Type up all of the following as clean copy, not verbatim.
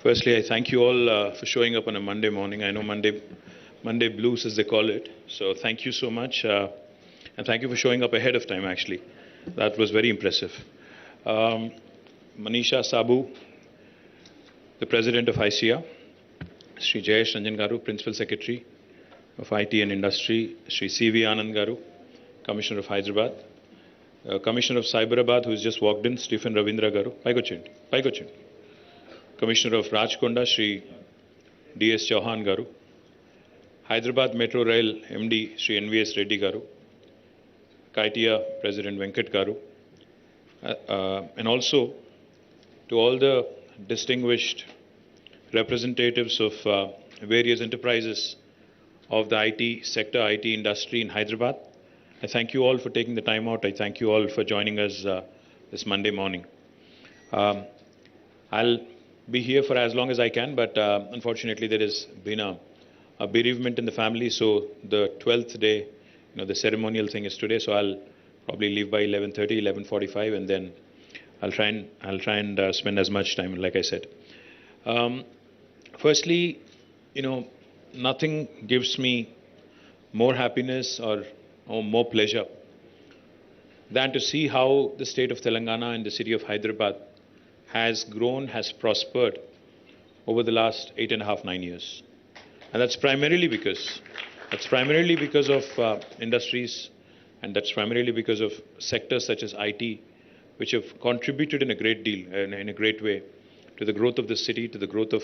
Firstly, I thank you all for showing up on a Monday morning. I know Monday blues, as they call it. So thank you so much, and thank you for showing up ahead of time. Actually, that was very impressive. Um, Manisha Sabu, the president of ICIA, Sri Jayesh Ranjan Garu, principal secretary of IT and Industry, Sri CV Anand Garu, commissioner of Hyderabad, commissioner of Cyberabad, who has just walked in, Stephen Ravindra Garu, Paigochin. Commissioner of Rajkonda, Sri DS Chauhan Garu, Hyderabad Metro Rail MD, Sri NVS Reddy Garu, KTR President Venkat Garu, and also to all the distinguished representatives of various enterprises of the IT sector, IT industry in Hyderabad. I thank you all for taking the time out. I thank you all for joining us this Monday morning. I'll be here for as long as I can, but unfortunately there has been a bereavement in the family, so the 12th day, the ceremonial thing is today, so I'll probably leave by 11:30, 11:45, and then I'll try and spend as much time, like I said. Firstly, nothing gives me more happiness or more pleasure than to see how the state of Telangana and the city of Hyderabad has grown, has prospered over the last 8.5, 9 years. And that's primarily because of industries, and that's primarily because of sectors such as IT, which have contributed in a great deal, in a great way, to the growth of the city, to the growth of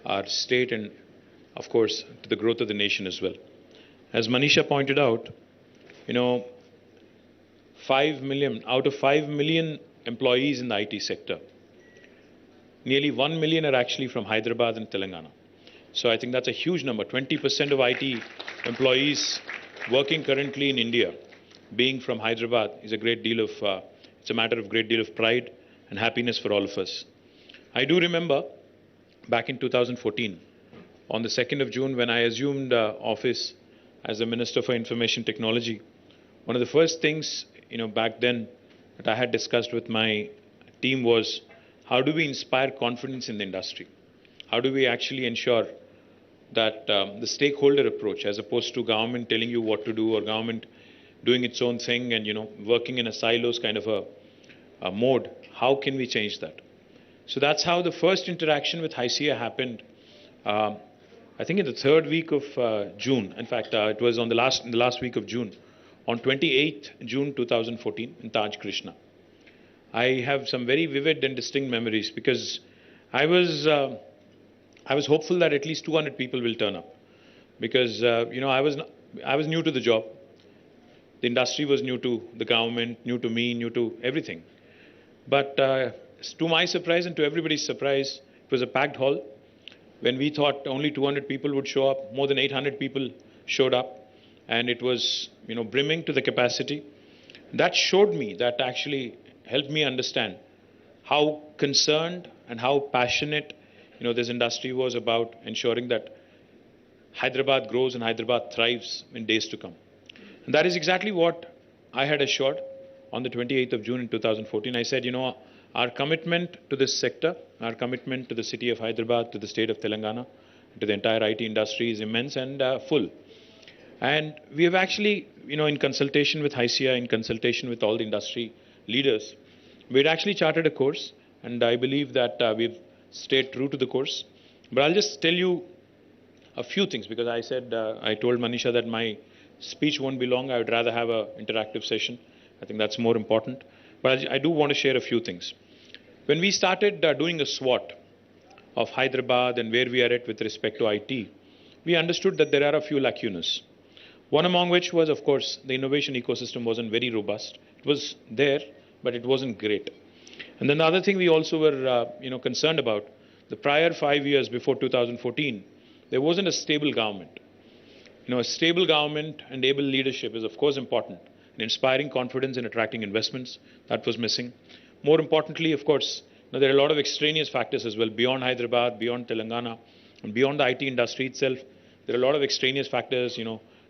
our state, and of course, to the growth of the nation as well. As Manisha pointed out, 5 million, out of 5 million employees in the IT sector, nearly 1 million are actually from Hyderabad and Telangana. So I think that's a huge number. 20% of IT employees working currently in India being from Hyderabad is a great deal of, it's a matter of great deal of pride and happiness for all of us. I do remember back in 2014, on the 2nd of June, when I assumed office as the Minister for Information Technology, one of the first things, back then that I had discussed with my team was, how do we inspire confidence in the industry? How do we actually ensure that the stakeholder approach, as opposed to government telling you what to do or government doing its own thing and working in a silos kind of a mode, how can we change that? So that's how the first interaction with ICIA happened. I think in the third week of June. In fact, it was in the last week of June, on 28th June 2014 in Taj Krishna. I have some very vivid and distinct memories because I was hopeful that at least 200 people will turn up, because I was new to the job. The industry was new to the government, new to me, new to everything. But to my surprise and to everybody's surprise, it was a packed hall. When we thought only 200 people would show up, more than 800 people showed up, and it was brimming to the capacity. That showed me, that actually helped me understand how concerned and how passionate this industry was about ensuring that Hyderabad grows and Hyderabad thrives in days to come. And that is exactly what I had assured on the 28th of June in 2014. I said, our commitment to this sector, our commitment to the city of Hyderabad, to the state of Telangana, to the entire IT industry is immense and full. And we have actually, in consultation with ICIA, in consultation with all the industry leaders, we had actually charted a course, and I believe that we've stayed true to the course. But I'll just tell you a few things, because I said, I told Manisha that my speech won't be long. I would rather have an interactive session. I think that's more important. But I do want to share a few things. When we started doing a SWOT of Hyderabad and where we are at with respect to IT, we understood that there are a few lacunas. One among which was, of course, the innovation ecosystem wasn't very robust. It was there, but it wasn't great. And then the other thing we also were concerned about, the prior 5 years before 2014, there wasn't a stable government. A stable government and able leadership is, of course, important in inspiring confidence and attracting investments. That was missing. More importantly, of course, there are a lot of extraneous factors as well, beyond Hyderabad, beyond Telangana, and beyond the IT industry itself. There are a lot of extraneous factors,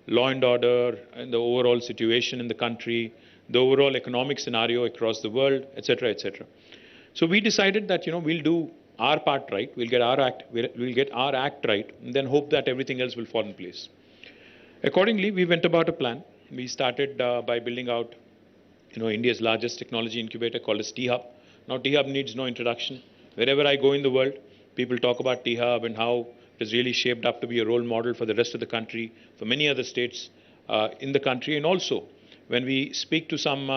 law and order, and the overall situation in the country, the overall economic scenario across the world, etc., etc. So we decided that, we'll do our part right, we'll get our act right, and then hope that everything else will fall in place. Accordingly, we went about a plan. We started by building out, India's largest technology incubator called as T-Hub. Now, T-Hub needs no introduction. Wherever I go in the world, people talk about T-Hub and how it is really shaped up to be a role model for the rest of the country, for many other states in the country. And also, when we speak to some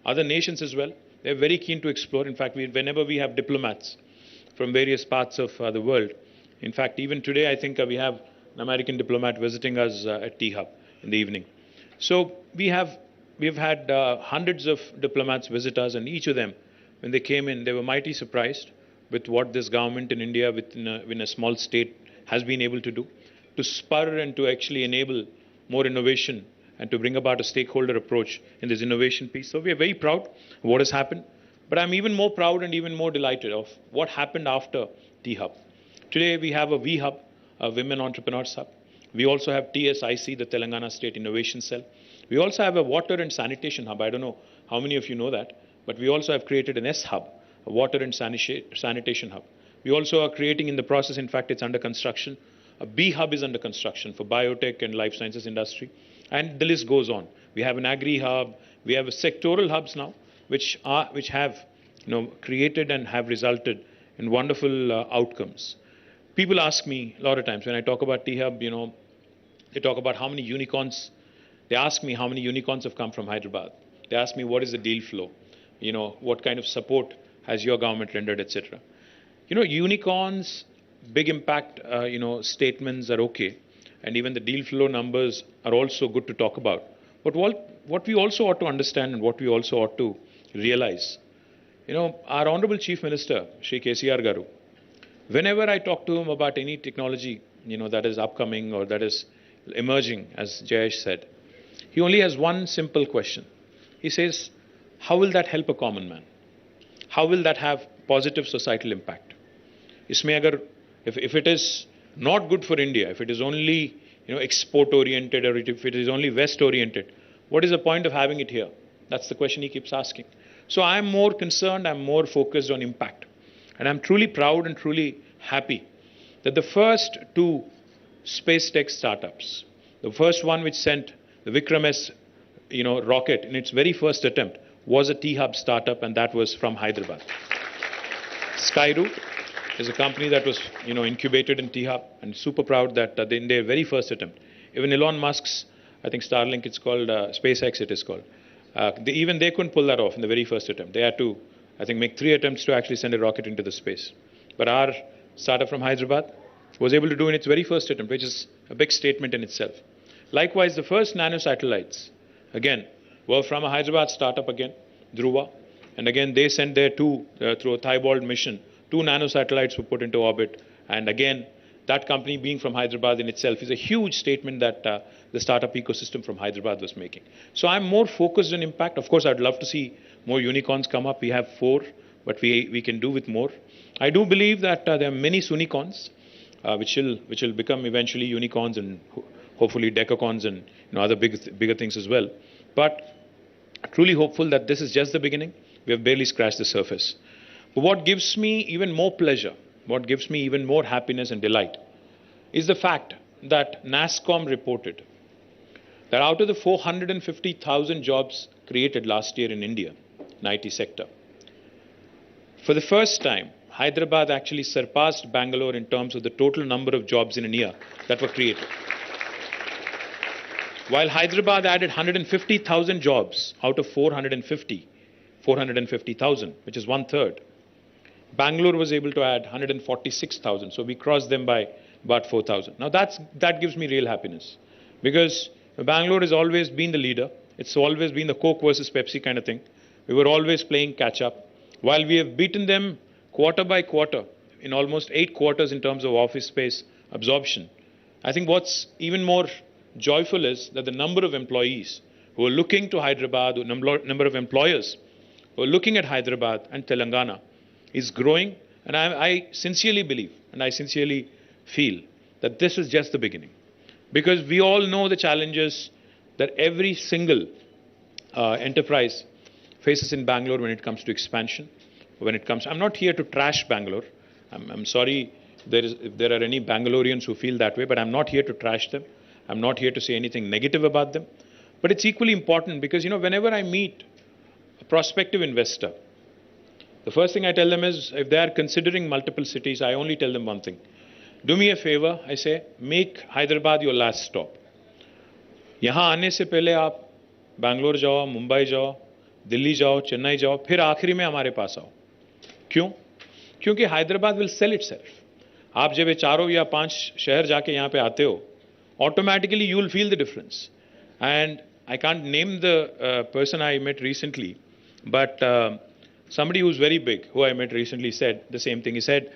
other nations as well, they're very keen to explore. In fact, whenever we have diplomats from various parts of the world, in fact, even today, I think we have an American diplomat visiting us at T-Hub in the evening. So we've had hundreds of diplomats visit us, and each of them, when they came in, they were mighty surprised with what this government in India, within a small state, has been able to do, to spur and to actually enable more innovation and to bring about a stakeholder approach in this innovation piece. So we are very proud of what has happened, but I'm even more proud and even more delighted of what happened after T-Hub. Today we have a V-Hub, a Women Entrepreneurs Hub. We also have TSIC, the Telangana State Innovation Cell. We also have a Water and Sanitation Hub. I don't know how many of you know that, but we also have created an S-Hub, a Water and Sanitation Hub. We also are creating in the process, in fact, it's under construction. A B-Hub is under construction for biotech and life sciences industry. And the list goes on. We have an agri-hub. We have sectoral hubs now, which have created and have resulted in wonderful outcomes. People ask me a lot of times when I talk about T-Hub, they talk about how many unicorns. They ask me how many unicorns have come from Hyderabad. They ask me what is the deal flow, what kind of support has your government rendered, etc. Unicorns, big impact, statements are okay, and even the deal flow numbers are also good to talk about. But what we also ought to understand and what we also ought to realize, our Honorable Chief Minister, Shri KTR Garu, whenever I talk to him about any technology, that is upcoming or that is emerging, as Jayesh said, he only has one simple question. He says, how will that help a common man? How will that have positive societal impact? If it is not good for India, if it is only export oriented, or if it is only West oriented, what is the point of having it here? That's the question he keeps asking. So I'm more concerned, I'm more focused on impact. And I'm truly proud and truly happy that the first two space tech startups, the first one which sent the Vikram S rocket in its very first attempt, was a T-Hub startup, and that was from Hyderabad. Skyroot is a company that was incubated in T-Hub, and super proud that in their very first attempt, even Elon Musk's, I think Starlink it's called, SpaceX it is called, even they couldn't pull that off in the very first attempt. They had to, I think, make 3 attempts to actually send a rocket into the space. But our startup from Hyderabad was able to do in its very first attempt, which is a big statement in itself. Likewise, the first nanosatellites, again, were from a Hyderabad startup again, Dhruva. And again, they sent their through a Thibault mission, 2 nanosatellites were put into orbit. And again, that company being from Hyderabad in itself is a huge statement that the startup ecosystem from Hyderabad was making. So I'm more focused on impact. Of course, I'd love to see more unicorns come up. We have 4, but we can do with more. I do believe that there are many Sunicorns, which will become eventually unicorns and hopefully decacorns and other bigger things as well. But truly hopeful that this is just the beginning. We have barely scratched the surface. But what gives me even more pleasure, what gives me even more happiness and delight, is the fact that NASSCOM reported that out of the 450,000 jobs created last year in India, in IT sector, for the first time, Hyderabad actually surpassed Bangalore in terms of the total number of jobs in a year that were created. While Hyderabad added 150,000 jobs out of 450,000, which is 1/3, Bangalore was able to add 146,000. So we crossed them by about 4,000. Now that gives me real happiness, because Bangalore has always been the leader. It's always been the Coke versus Pepsi kind of thing. We were always playing catch up. While we have beaten them quarter by quarter in almost 8 quarters in terms of office space absorption, I think what's even more joyful is that the number of employees who are looking to Hyderabad, the number of employers who are looking at Hyderabad and Telangana is growing. And I sincerely believe and I sincerely feel that this is just the beginning. Because we all know the challenges that every single enterprise faces in Bangalore when it comes to expansion. I'm not here to trash Bangalore. I'm sorry if there are any Bangaloreans who feel that way, but I'm not here to trash them. I'm not here to say anything negative about them. But it's equally important because, whenever I meet a prospective investor, the first thing I tell them is if they are considering multiple cities, I only tell them one thing. Do me a favor, I say, make Hyderabad your last stop. यहाँ आने से पहले आप बैंगलोर जाओ, मुंबई जाओ, दिल्ली जाओ, चेन्नई जाओ, फिर आखिरी में हमारे पास आओ. क्यों? क्योंकि हैदराबाद विल सेल इटसेल्फ. आप जब ये 4 या 5 शहर जाके यहाँ पे आते हो, automatically you will feel the difference. And I can't name the person I met recently, but somebody who's very big, who I met recently, said the same thing. He said,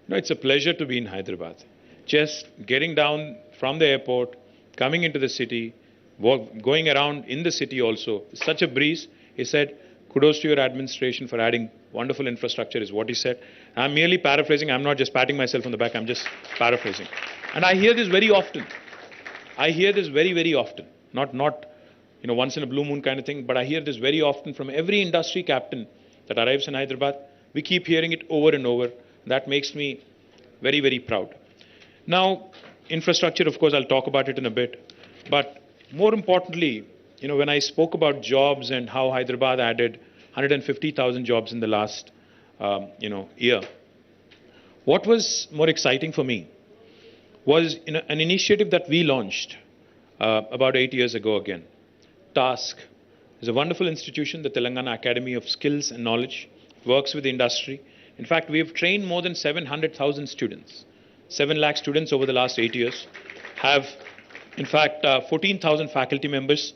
it's a pleasure to be in Hyderabad. Just getting down from the airport, coming into the city, going around in the city also, such a breeze. He said, kudos to your administration for adding wonderful infrastructure, is what he said. I'm merely paraphrasing. I'm not just patting myself on the back. I'm just paraphrasing. And I hear this very often. I hear this very, very often. Not once in a blue moon kind of thing, but I hear this very often from every industry captain that arrives in Hyderabad. We keep hearing it over and over. That makes me very, very proud. Now, infrastructure, of course, I'll talk about it in a bit. But more importantly, when I spoke about jobs and how Hyderabad added 150,000 jobs in the last, year, what was more exciting for me was an initiative that we launched about 8 years ago again. TASK is a wonderful institution, the Telangana Academy of Skills and Knowledge, works with the industry. In fact, we have trained more than 700,000 students. 7 lakh students over the last 8 years, have in fact 14,000 faculty members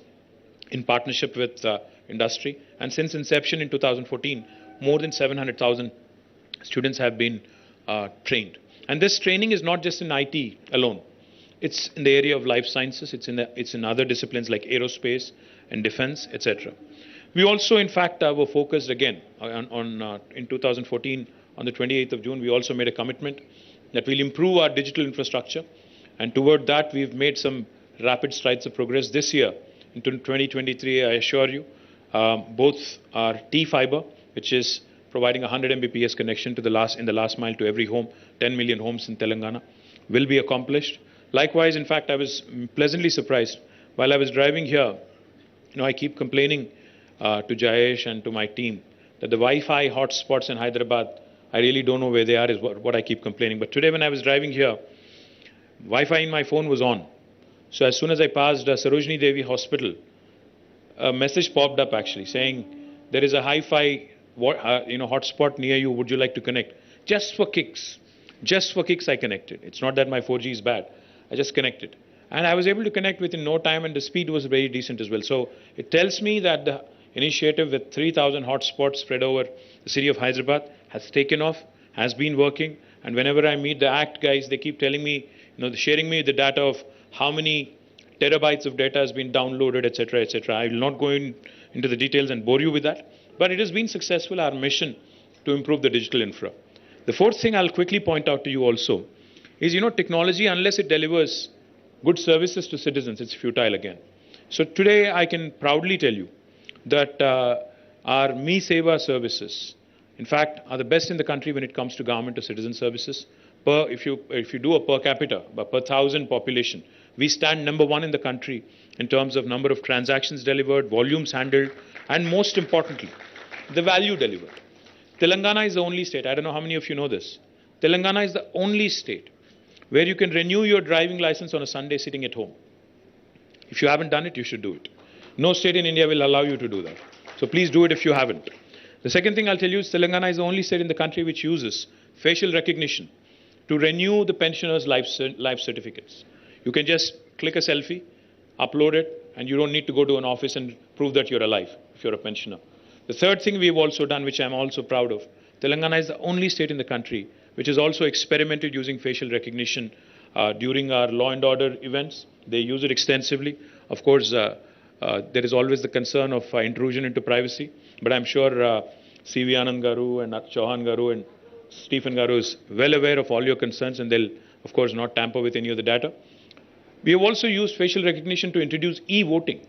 in partnership with industry, and since inception in 2014, more than 700,000 students have been trained. And this training is not just in IT alone. It's in the area of life sciences, it's in other disciplines like aerospace and defense, etc. We also, in fact, were focused again in 2014, on the 28th of June, we also made a commitment that we'll improve our digital infrastructure. And toward that, we've made some rapid strides of progress this year. In 2023, I assure you, both our T-Fiber, which is providing 100 Mbps connection to in the last mile to every home, 10 million homes in Telangana, will be accomplished. Likewise, in fact, I was pleasantly surprised. While I was driving here, I keep complaining to Jayesh and to my team that the Wi-Fi hotspots in Hyderabad, I really don't know where they are, is what I keep complaining. But today when I was driving here, Wi-Fi in my phone was on. So as soon as I passed Sarojini Devi Hospital, a message popped up actually saying, there is a hi-fi hotspot near you, would you like to connect? Just for kicks. Just for kicks I connected. It's not that my 4G is bad. I just connected. And I was able to connect within no time, and the speed was very decent as well. So it tells me that the initiative with 3,000 hotspots spread over the city of Hyderabad has taken off, has been working. And whenever I meet the ACT guys, they keep telling me, sharing me the data of how many terabytes of data has been downloaded, etc., etc. I will not go into the details and bore you with that. But it has been successful, our mission to improve the digital infra. The fourth thing I'll quickly point out to you also is, technology, unless it delivers good services to citizens, it's futile again. So today I can proudly tell you that our Me Seva services, in fact, are the best in the country when it comes to government to citizen services. If you do a per capita, per 1,000 population, we stand number 1 in the country in terms of number of transactions delivered, volumes handled, and most importantly, the value delivered. Telangana is the only state, I don't know how many of you know this, Telangana is the only state where you can renew your driving license on a Sunday sitting at home. If you haven't done it, you should do it. No state in India will allow you to do that. So please do it if you haven't. The second thing I'll tell you is Telangana is the only state in the country which uses facial recognition to renew the pensioners' life certificates. You can just click a selfie, upload it, and you don't need to go to an office and prove that you're alive if you're a pensioner. The third thing we've also done, which I'm also proud of, Telangana is the only state in the country which has also experimented using facial recognition during our law and order events. They use it extensively. Of course, there is always the concern of intrusion into privacy, but I'm sure C.V. Anand Garu and Chauhan Garu and Stephen Garu is well aware of all your concerns, and they'll, of course, not tamper with any of the data. We have also used facial recognition to introduce e-voting.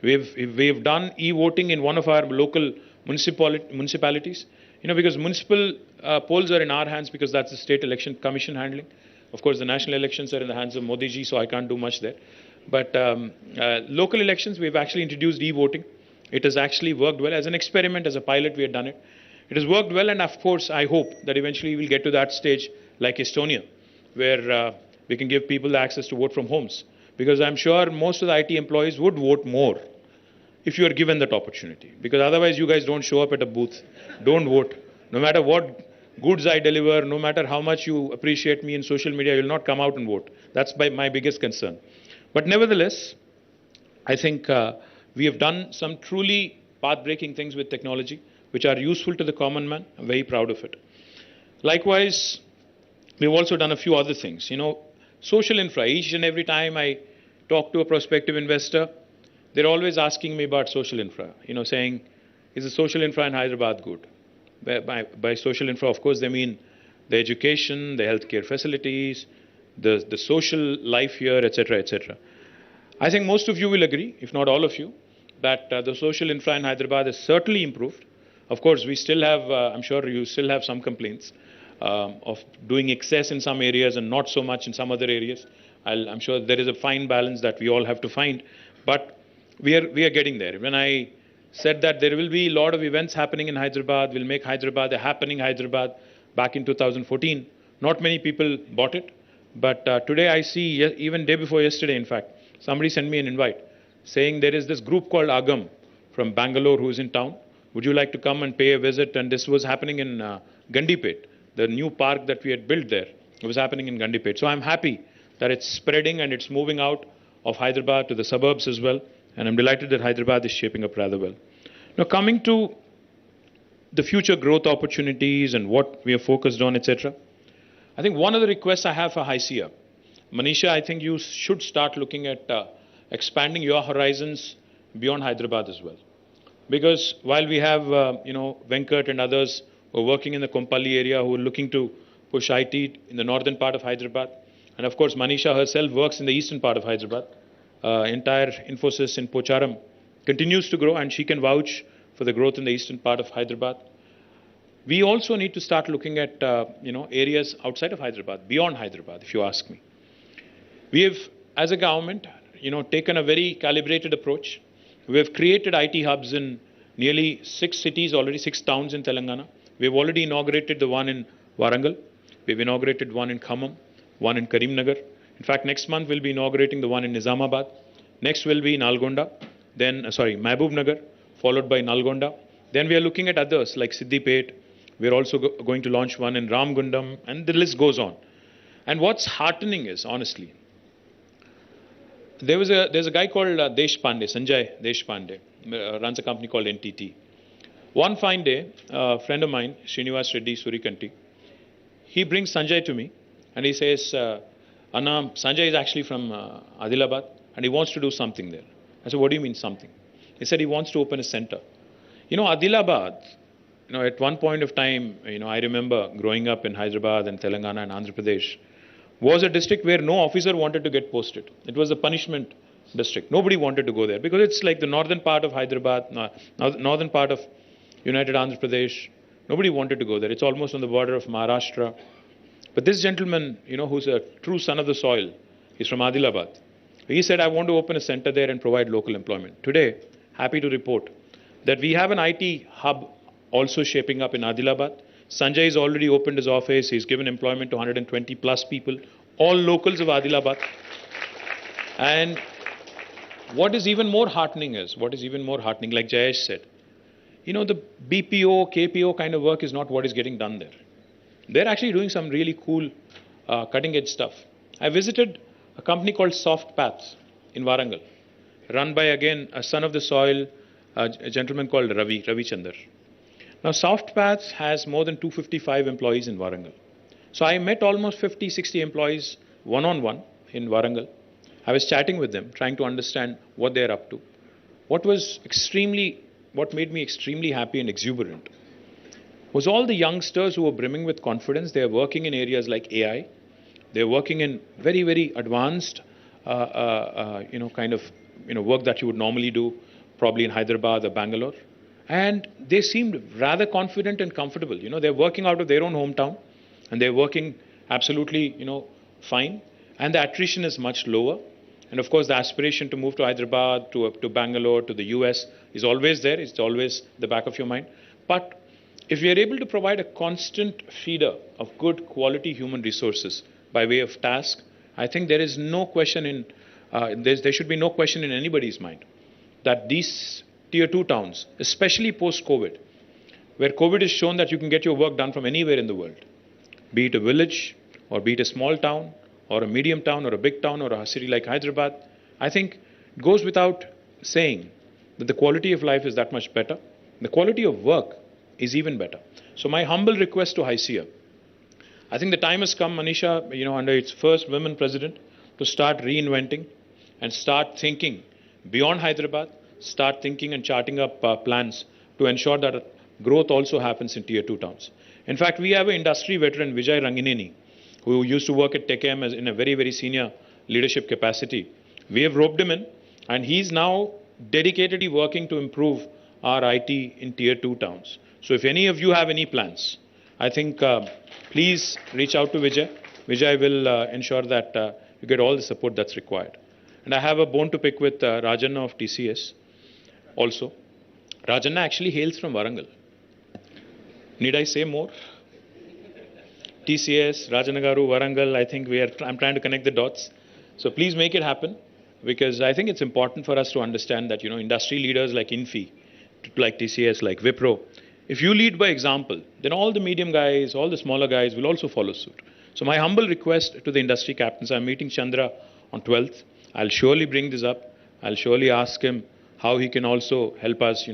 We have done e-voting in one of our local municipalities. Because municipal polls are in our hands because that's the State Election Commission handling. Of course, the national elections are in the hands of Modi ji, so I can't do much there. But local elections, we've actually introduced e-voting. It has actually worked well. As an experiment, as a pilot, we had done it. It has worked well, and of course, I hope that eventually we'll get to that stage like Estonia, where we can give people the access to vote from homes. Because I'm sure most of the IT employees would vote more if you are given that opportunity. Because otherwise, you guys don't show up at a booth, don't vote. No matter what goods I deliver, no matter how much you appreciate me in social media, you'll not come out and vote. That's my biggest concern. But nevertheless, I think we have done some truly path-breaking things with technology, which are useful to the common man. I'm very proud of it. Likewise, we've also done a few other things. Social infra. Each and every time I talk to a prospective investor, they're always asking me about social infra. Saying, is the social infra in Hyderabad good? By social infra, of course, they mean the education, the healthcare facilities, the social life here, etc., etc. I think most of you will agree, if not all of you, that the social infra in Hyderabad has certainly improved. Of course, we still have, I'm sure you still have some complaints of doing excess in some areas and not so much in some other areas. I'm sure there is a fine balance that we all have to find, but we are getting there. When I said that there will be a lot of events happening in Hyderabad, we'll make Hyderabad a happening Hyderabad back in 2014, not many people bought it. But today I see, even day before yesterday, in fact, somebody sent me an invite saying there is this group called Agam from Bangalore who is in town. Would you like to come and pay a visit? And this was happening in Gandipet, the new park that we had built there. It was happening in Gandipet. So I'm happy that it's spreading and it's moving out of Hyderabad to the suburbs as well. And I'm delighted that Hyderabad is shaping up rather well. Now, coming to the future growth opportunities and what we are focused on, etc. I think one of the requests I have for Hysia, Manisha, I think you should start looking at expanding your horizons beyond Hyderabad as well. Because while we have, Venkat and others who are working in the Kompally area who are looking to push IT in the northern part of Hyderabad, and of course Manisha herself works in the eastern part of Hyderabad, entire Infosys in Pocharam continues to grow, and she can vouch for the growth in the eastern part of Hyderabad. We also need to start looking at areas outside of Hyderabad, beyond Hyderabad, if you ask me. We have, as a government, taken a very calibrated approach. We have created IT hubs in nearly 6 cities already, 6 towns in Telangana. We have already inaugurated the one in Warangal. We have inaugurated one in Khammam, one in Karimnagar. In fact, next month we'll be inaugurating the one in Nizamabad. Next will be Nalgonda, then Mahbub Nagar, followed by Nalgonda. Then we are looking at others like Siddipet. We are also going to launch one in Ramgundam, and the list goes on. And what's heartening is, honestly, there's a guy called Sanjay Deshpande, runs a company called NTT. One fine day, a friend of mine, Srinivas Reddy Surikanti, he brings Sanjay to me and he says, Anna, Sanjay is actually from Adilabad and he wants to do something there. I said, what do you mean something? He said he wants to open a center. Adilabad, at one point of time, I remember growing up in Hyderabad and Telangana and Andhra Pradesh, was a district where no officer wanted to get posted. It was a punishment district. Nobody wanted to go there because it's like the northern part of Hyderabad, northern part of United Andhra Pradesh. Nobody wanted to go there. It's almost on the border of Maharashtra. But this gentleman, who's a true son of the soil, he's from Adilabad. He said, I want to open a center there and provide local employment. Today, happy to report that we have an IT hub also shaping up in Adilabad. Sanjay has already opened his office. He's given employment to 120 plus people, all locals of Adilabad. And what is even more heartening, like Jayesh said, the BPO, KPO kind of work is not what is getting done there. They're actually doing some really cool, cutting edge stuff. I visited a company called Soft Paths in Warangal, run by, again, a son of the soil, a gentleman called Ravi Chandar. Now, Soft Paths has more than 255 employees in Warangal. So I met almost 50, 60 employees one-on-one in Warangal. I was chatting with them, trying to understand what they're up to. What made me extremely happy and exuberant was all the youngsters who were brimming with confidence. They are working in areas like AI. They're working in very, very advanced, work that you would normally do probably in Hyderabad or Bangalore. And they seemed rather confident and comfortable. They're working out of their own hometown, and they're working absolutely, fine. And the attrition is much lower. And of course, the aspiration to move to Hyderabad, to Bangalore, to the US is always there. It's always the back of your mind. But if we are able to provide a constant feeder of good quality human resources by way of task, I think there is no question there should be no question in anybody's mind that these tier 2 towns, especially post-COVID, where COVID has shown that you can get your work done from anywhere in the world, be it a village or be it a small town or a medium town or a big town or a city like Hyderabad, I think it goes without saying that the quality of life is that much better. The quality of work is even better. So my humble request to HYCIA, I think the time has come, Manisha, under its first women president, to start reinventing and start thinking beyond Hyderabad, start thinking and charting up plans to ensure that growth also happens in tier 2 towns. In fact, we have an industry veteran, Vijay Rangineni, who used to work at TechM in a very, very senior leadership capacity. We have roped him in, and he's now dedicatedly working to improve our IT in tier 2 towns. So if any of you have any plans, I think please reach out to Vijay. Vijay will ensure that you get all the support that's required. And I have a bone to pick with Rajanna of TCS also. Rajanna actually hails from Warangal. Need I say more? TCS, Rajanna Garu, Warangal, I think I'm trying to connect the dots. So please make it happen, because I think it's important for us to understand that, industry leaders like Infi, like TCS, like Wipro, if you lead by example, then all the medium guys, all the smaller guys will also follow suit. So my humble request to the industry captains, I'm meeting Chandra on 12th. I'll surely bring this up. I'll surely ask him how he can also help us,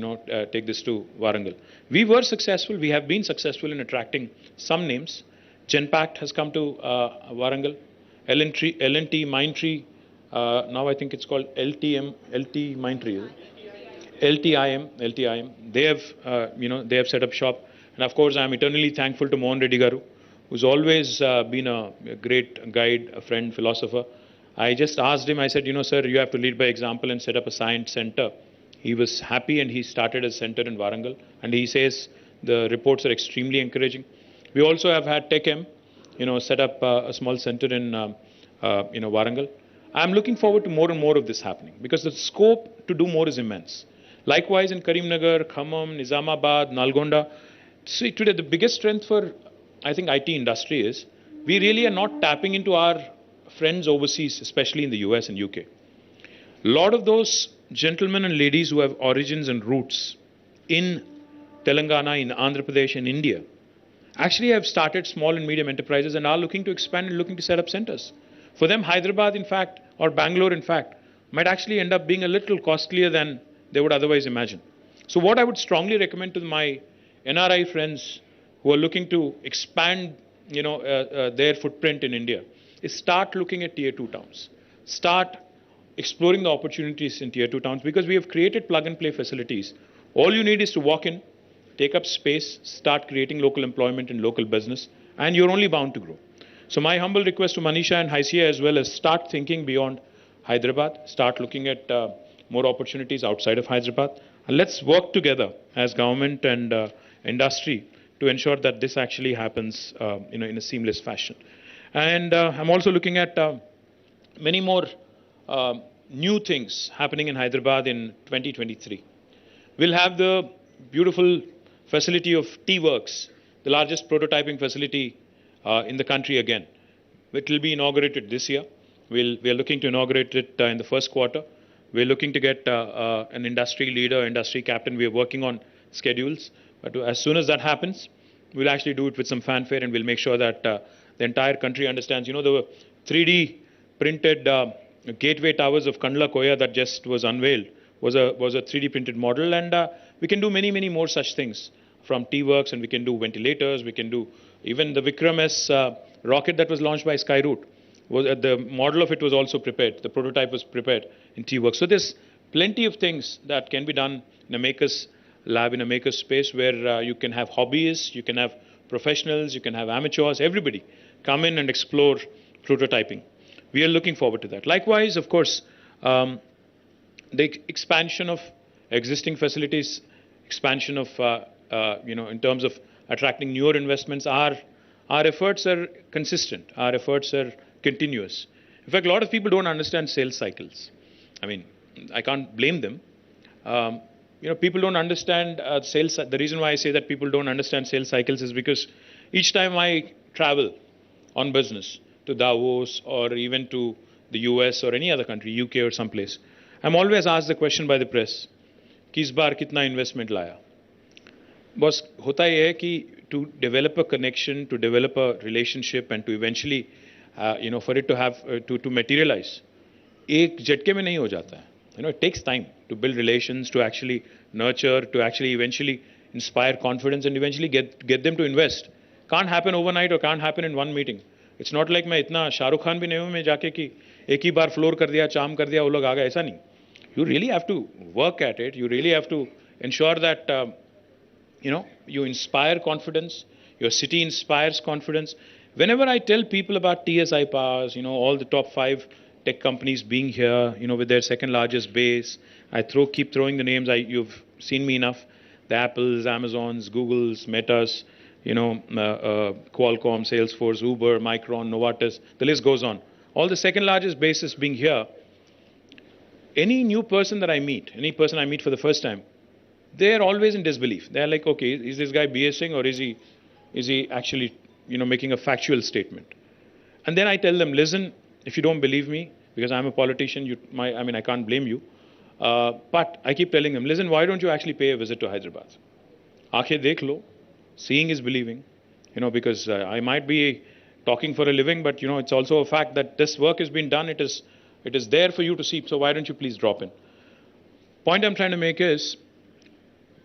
take this to Warangal. We were successful. We have been successful in attracting some names. Genpact has come to Warangal. L&T Mindtree, now I think it's called LT Mindtree. LTIM. They have set up shop. And of course, I'm eternally thankful to Mohan Reddy Garu, who's always been a great guide, a friend, philosopher. I just asked him, I said, sir, you have to lead by example and set up a science center. He was happy, and he started a center in Warangal. And he says the reports are extremely encouraging. We also have had TechM, set up a small center in, Warangal. I'm looking forward to more and more of this happening, because the scope to do more is immense. Likewise, in Karimnagar, Khammam, Nizamabad, Nalgonda. See, today the biggest strength for, I think, IT industry is we really are not tapping into our friends overseas, especially in the US and UK. A lot of those gentlemen and ladies who have origins and roots in Telangana, in Andhra Pradesh, in India, actually have started small and medium enterprises and are looking to expand and looking to set up centers. For them, Hyderabad, in fact, or Bangalore, in fact, might actually end up being a little costlier than they would otherwise imagine. So what I would strongly recommend to my NRI friends who are looking to expand, their footprint in India, is start looking at tier 2 towns. Start exploring the opportunities in tier 2 towns, because we have created plug and play facilities. All you need is to walk in, take up space, start creating local employment and local business, and you're only bound to grow. So my humble request to Manisha and HYCIA as well is start thinking beyond Hyderabad, start looking at more opportunities outside of Hyderabad. And let's work together as government and industry to ensure that this actually happens in a seamless fashion. And I'm also looking at many more new things happening in Hyderabad in 2023. We'll have the beautiful facility of T-Works, the largest prototyping facility in the country again. It will be inaugurated this year. We are looking to inaugurate it in the first quarter. We're looking to get an industry leader, industry captain. We are working on schedules. But as soon as that happens, we'll actually do it with some fanfare, and we'll make sure that the entire country understands. The 3D printed gateway towers of Kandla Koya that just was unveiled was a 3D printed model, and we can do many, many more such things from T-Works, and we can do ventilators. We can do even the Vikram S rocket that was launched by Skyroot. The model of it was also prepared. The prototype was prepared in T-Works. So there's plenty of things that can be done in a maker's lab, in a maker's space, where you can have hobbyists, you can have professionals, you can have amateurs, everybody come in and explore prototyping. We are looking forward to that. Likewise, of course, the expansion of existing facilities expansion of, in terms of attracting newer investments. Our efforts are consistent. Our efforts are continuous. In fact, a lot of people don't understand sales cycles. I mean, I can't blame them. People don't understand sales. The reason why I say that people don't understand sales cycles is because each time I travel on business to Davos or even to the US or any other country, UK or someplace, I'm always asked the question by the press, कि इस बार कितना investment लाया? बस होता ये है कि to develop a connection, to develop a relationship, and to eventually, for it to have to materialize, एक झटके में नहीं हो जाता है. It takes time to build relations, to actually nurture, to actually eventually inspire confidence, and eventually get them to invest. Can't happen overnight or can't happen in one meeting. It's not like मैं इतना शाहरुख खान भी नहीं हूँ मैं जाके कि एक ही बार floor कर दिया, चाम कर दिया, वो लोग आ गए, ऐसा नहीं. You really have to work at it. You really have to ensure that you inspire confidence. Your city inspires confidence. Whenever I tell people about TSI Pass, all the top 5 tech companies being here, with their second largest base, I keep throwing the names. You've seen me enough. The Apples, Amazons, Googles, Metas, Qualcomm, Salesforce, Uber, Micron, Novartis. The list goes on. All the second largest bases being here. Any new person that I meet, any person I meet for the first time, they're always in disbelief. They're like, okay, is this guy BSing or is he actually, making a factual statement? And then I tell them, listen, if you don't believe me, because I'm a politician, I can't blame you. But I keep telling them, listen, why don't you actually pay a visit to Hyderabad? Aakhe dekh lo, seeing is believing, because I might be talking for a living, but it's also a fact that this work has been done. It is there for you to see. So why don't you please drop in? Point I'm trying to make is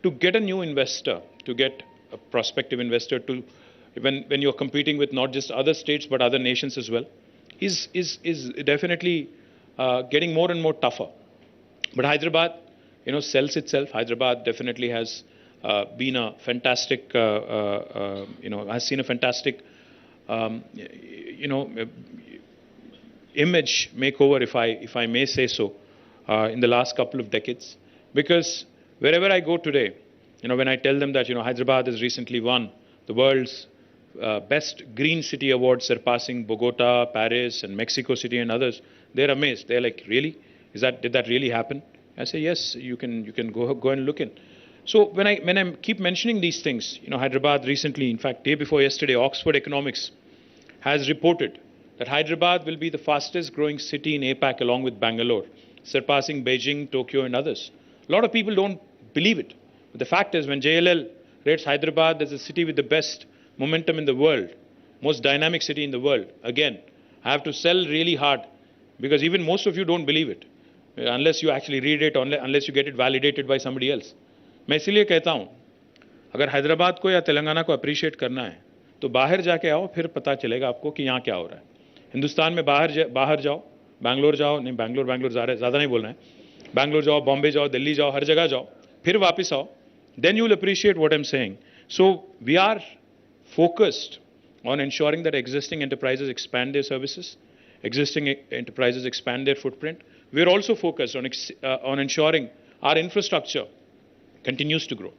to get a new investor, to get a prospective investor, to when you're competing with not just other states but other nations as well, is definitely getting more and more tougher. But Hyderabad, sells itself. Hyderabad definitely has been a fantastic, has seen a fantastic, image makeover, if I may say so, in the last couple of decades. Because wherever I go today, when I tell them that, Hyderabad has recently won the world's best green city award, surpassing Bogota, Paris, and Mexico City and others, they're amazed. They're like, really? Did that really happen? I say, yes, you can go and look in. So when I keep mentioning these things, Hyderabad recently, in fact, day before yesterday, Oxford Economics has reported that Hyderabad will be the fastest growing city in APAC along with Bangalore, surpassing Beijing, Tokyo, and others. A lot of people don't believe it. But the fact is, when JLL rates Hyderabad as a city with the best momentum in the world, most dynamic city in the world, again, I have to sell really hard, because even most of you don't believe it, unless you actually read it, unless you get it validated by somebody else. मैं इसलिए कहता हूँ, अगर हैदराबाद को या तेलंगाना को appreciate करना है, तो बाहर जाके आओ, फिर पता चलेगा आपको कि यहाँ क्या हो रहा है. हिंदुस्तान में बाहर जाओ, बैंगलोर जाओ, नहीं बैंगलोर ज़्यादा नहीं बोलना है, बैंगलोर जाओ, बॉम्बे जाओ, दिल्ली जाओ, हर जगह जाओ, फिर वापस आओ, then you will appreciate what I'm saying. So we are focused on ensuring that existing enterprises expand their services, existing enterprises expand their footprint. We're also focused on ensuring our infrastructure continues to grow.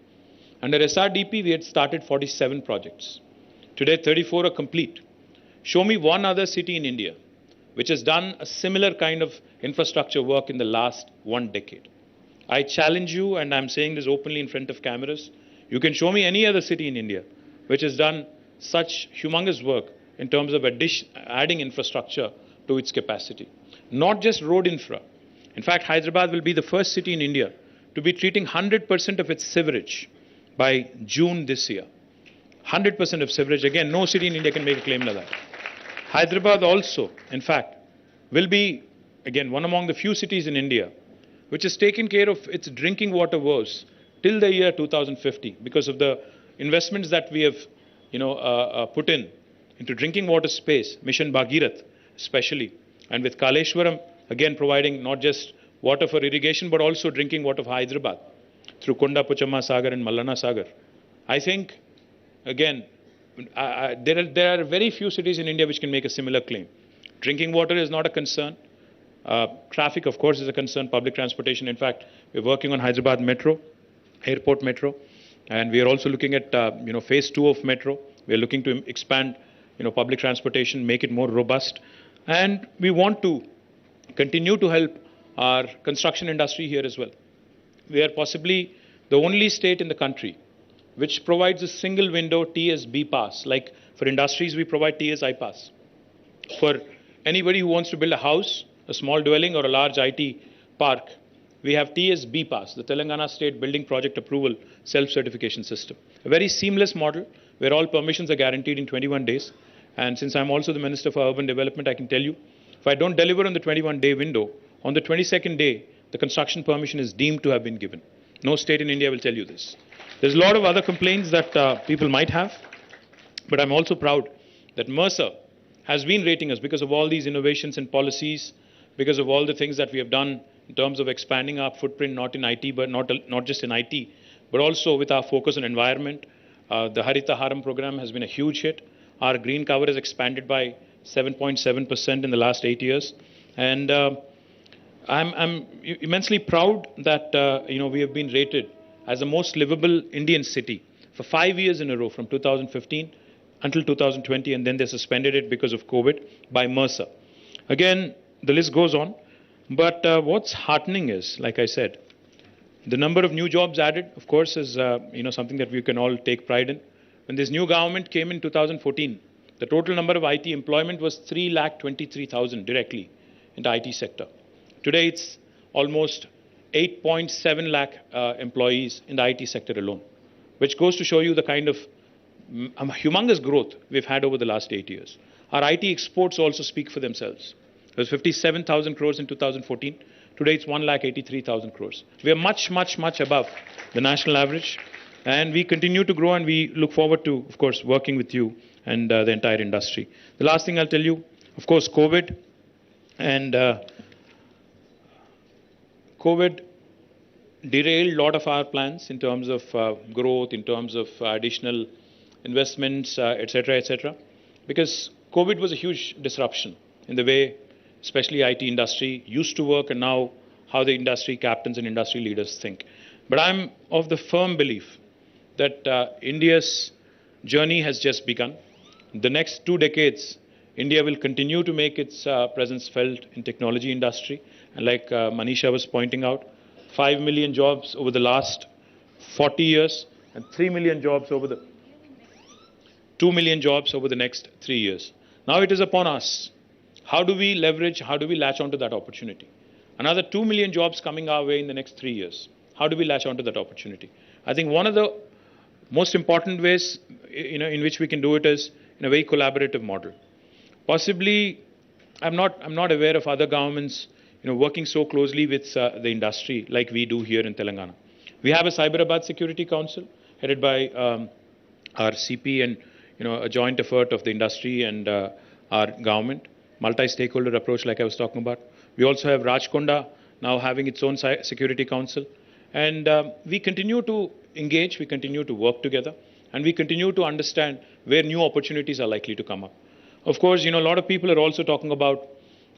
Under SRDP, we had started 47 projects. Today, 34 are complete. Show me one other city in India which has done a similar kind of infrastructure work in the last 1 decade. I challenge you, and I'm saying this openly in front of cameras, you can show me any other city in India which has done such humongous work in terms of adding infrastructure to its capacity. Not just road infra. In fact, Hyderabad will be the first city in India to be treating 100% of its sewerage by June this year. 100% of sewerage. Again, no city in India can make a claim like that. Hyderabad also, in fact, will be, again, one among the few cities in India which has taken care of its drinking water woes till the year 2050 because of the investments that we have put into drinking water space, Mission Bhagirath especially, and with Kaleshwaram, again, providing not just water for irrigation, but also drinking water for Hyderabad through Konda Puchamma Sagar and Mallana Sagar. I think, again, there are very few cities in India which can make a similar claim. Drinking water is not a concern. Traffic, of course, is a concern. Public transportation. In fact, we're working on Hyderabad Metro. airport metro, and we are also looking at phase 2 of metro. We are looking to expand public transportation, make it more robust, and we want to continue to help our construction industry here as well. We are possibly the only state in the country which provides a single window TSB pass. Like for industries, we provide TSI pass. For anybody who wants to build a house, a small dwelling, or a large IT park, we have TSB pass, the Telangana State Building Project Approval Self-Certification System. A very seamless model where all permissions are guaranteed in 21 days. And since I'm also the Minister for Urban Development, I can tell you, if I don't deliver on the 21-day window, on the 22nd day, the construction permission is deemed to have been given. No state in India will tell you this. There's a lot of other complaints that people might have, but I'm also proud that Mercer has been rating us because of all these innovations and policies, because of all the things that we have done in terms of expanding our footprint, not in IT, but not just in IT, but also with our focus on environment. The Harita Haram program has been a huge hit. Our green cover has expanded by 7.7% in the last 8 years. And I'm immensely proud that we have been rated as the most livable Indian city for 5 years in a row, from 2015 until 2020, and then they suspended it because of COVID by Mercer. Again, the list goes on, but what's heartening is, like I said, the number of new jobs added, of course, is something that we can all take pride in. When this new government came in 2014, the total number of IT employment was 3,23,000 directly in the IT sector. Today, it's almost 8.7 lakh employees in the IT sector alone, which goes to show you the kind of humongous growth we've had over the last 8 years. Our IT exports also speak for themselves. It was 57,000 crores in 2014. Today, it's 1,83,000 crores. We are much, much, much above the national average. And we continue to grow, and we look forward to, of course, working with you and the entire industry. The last thing I'll tell you, of course, COVID. And COVID derailed a lot of our plans in terms of growth, in terms of additional investments, etc., because COVID was a huge disruption in the way, especially IT industry used to work, and now how the industry captains and industry leaders think. But I'm of the firm belief that India's journey has just begun. The next 2 decades, India will continue to make its presence felt in technology industry. And like Manisha was pointing out, 5 million jobs over the last 40 years and 3 million jobs over the 2 million jobs over the next 3 years. Now it is upon us. How do we leverage, how do we latch onto that opportunity? Another 2 million jobs coming our way in the next 3 years. How do we latch onto that opportunity? I think one of the most important ways in which we can do it is in a very collaborative model. Possibly, I'm not aware of other governments working so closely with the industry like we do here in Telangana. We have a Hyderabad Security Council headed by our CP, and a joint effort of the industry and our government, multi-stakeholder approach like I was talking about. We also have Rajkonda now having its own Security Council, and we continue to engage, we continue to work together, and we continue to understand where new opportunities are likely to come up. Of course, a lot of people are also talking about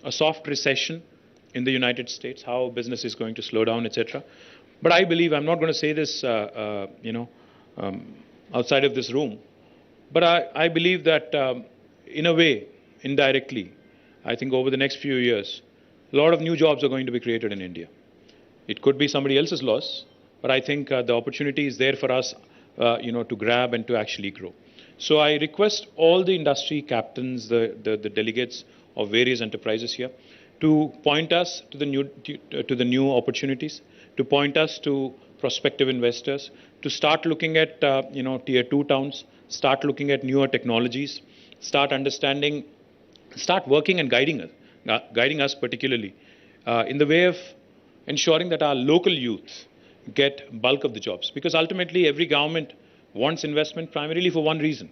a soft recession in the United States, how business is going to slow down, etc. But I believe, I'm not going to say this, outside of this room, but I believe that in a way, indirectly, I think over the next few years, a lot of new jobs are going to be created in India. It could be somebody else's loss, but I think the opportunity is there for us, to grab and to actually grow. So I request all the industry captains, the delegates of various enterprises here, to point us to the new opportunities, to point us to prospective investors, to start looking at tier 2 towns, start looking at newer technologies, start understanding, start working and guiding us particularly in the way of ensuring that our local youth get bulk of the jobs. Because ultimately every government wants investment primarily for one reason.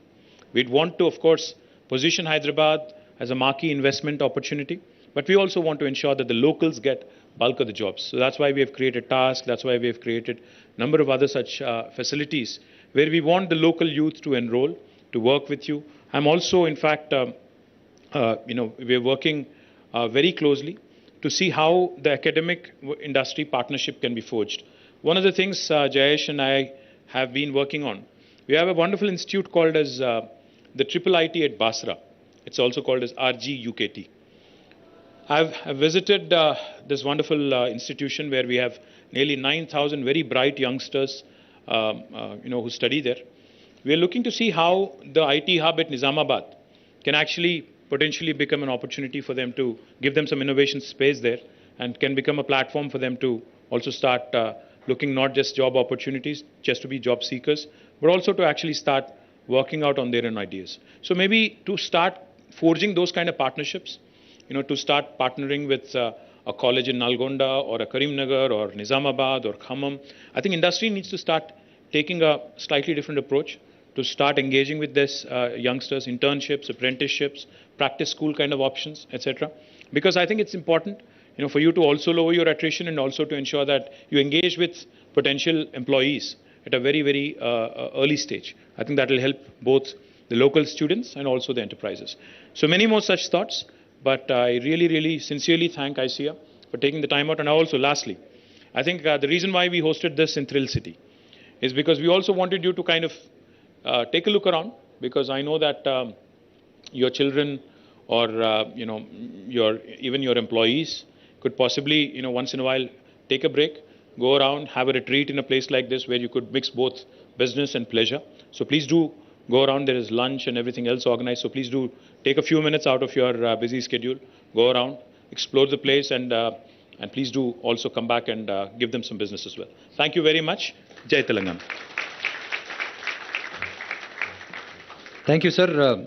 We'd want to, of course, position Hyderabad as a marquee investment opportunity, but we also want to ensure that the locals get bulk of the jobs. So that's why we have created TASK, that's why we have created a number of other such facilities where we want the local youth to enroll, to work with you. I'm also, in fact, we're working very closely to see how the academic industry partnership can be forged. One of the things Jayesh and I have been working on, we have a wonderful institute called as the Triple IT at Basra. It's also called as RGUKT. I've visited this wonderful institution where we have nearly 9,000 very bright youngsters, who study there. We are looking to see how the IT hub at Nizamabad can actually potentially become an opportunity for them to give them some innovation space there, and can become a platform for them to also start looking not just job opportunities, just to be job seekers, but also to actually start working out on their own ideas. So maybe to start forging those kind of partnerships, to start partnering with a college in Nalgonda or a Karimnagar or Nizamabad or Khammam. I think industry needs to start taking a slightly different approach to start engaging with this youngsters, internships, apprenticeships, practice school kind of options, etc. Because I think it's important, for you to also lower your attrition and also to ensure that you engage with potential employees at a very, very early stage. I think that will help both the local students and also the enterprises. So many more such thoughts, but I really, really sincerely thank ICEA for taking the time out. And also, lastly, I think the reason why we hosted this in Thrill City is because we also wanted you to kind of take a look around, because I know that your children or even your employees could possibly once in a while take a break, go around, have a retreat in a place like this where you could mix both business and pleasure. So please do go around. There is lunch and everything else organized. So please do take a few minutes out of your busy schedule, go around, explore the place, and please do also come back and give them some business as well. Thank you very much. Jai Telangana. Thank you, sir.